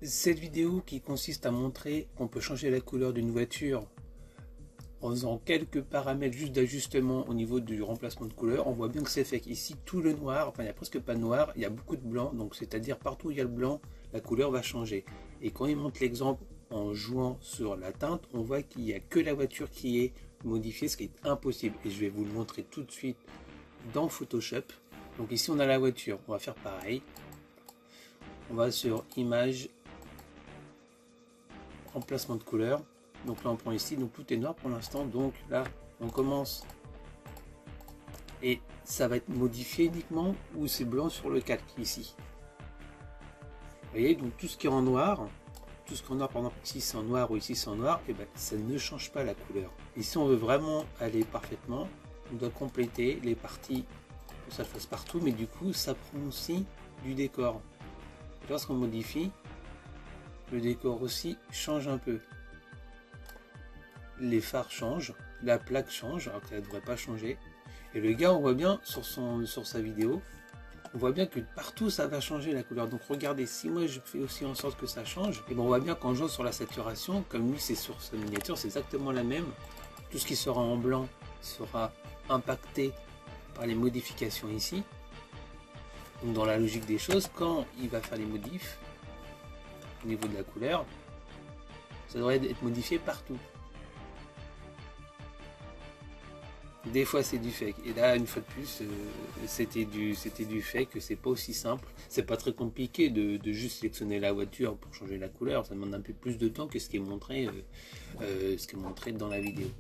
Cette vidéo qui consiste à montrer qu'on peut changer la couleur d'une voiture en faisant quelques paramètres juste d'ajustement au niveau du remplacement de couleur, on voit bien que c'est fait. Ici tout le noir, enfin il n'y a presque pas de noir, il y a beaucoup de blanc, donc c'est-à-dire partout où il y a le blanc, la couleur va changer. Et quand il montre l'exemple en jouant sur la teinte, on voit qu'il n'y a que la voiture qui est modifiée, ce qui est impossible. Et je vais vous le montrer tout de suite dans Photoshop. Donc ici on a la voiture, on va faire pareil. On va sur Image, remplacement de couleur. Donc là on prend ici, donc tout est noir pour l'instant, donc là on commence et ça va être modifié uniquement où c'est blanc sur le calque ici. Vous voyez, donc tout ce qui est en noir, tout ce qui est en noir, par exemple ici c'est en noir ou ici c'est en noir, et ben ça ne change pas la couleur. Et si on veut vraiment aller parfaitement, on doit compléter les parties pour que ça le fasse partout, mais du coup ça prend aussi du décor. Lorsqu'on modifie, le décor aussi change un peu. Les phares changent, la plaque change, alors que ça ne devrait pas changer. Et le gars, on voit bien sur sa vidéo, on voit bien que partout ça va changer la couleur. Donc regardez, si moi je fais aussi en sorte que ça change, et ben on voit bien qu'en jouant sur la saturation, comme lui c'est sur sa miniature, c'est exactement la même. Tout ce qui sera en blanc sera impacté par les modifications ici. Donc dans la logique des choses, quand il va faire les modifs au niveau de la couleur, ça devrait être modifié partout. Des fois c'est du fake, et là une fois de plus c'était du fake. C'est pas aussi simple, c'est pas très compliqué de juste sélectionner la voiture pour changer la couleur, ça demande un peu plus de temps que ce qui est montré dans la vidéo.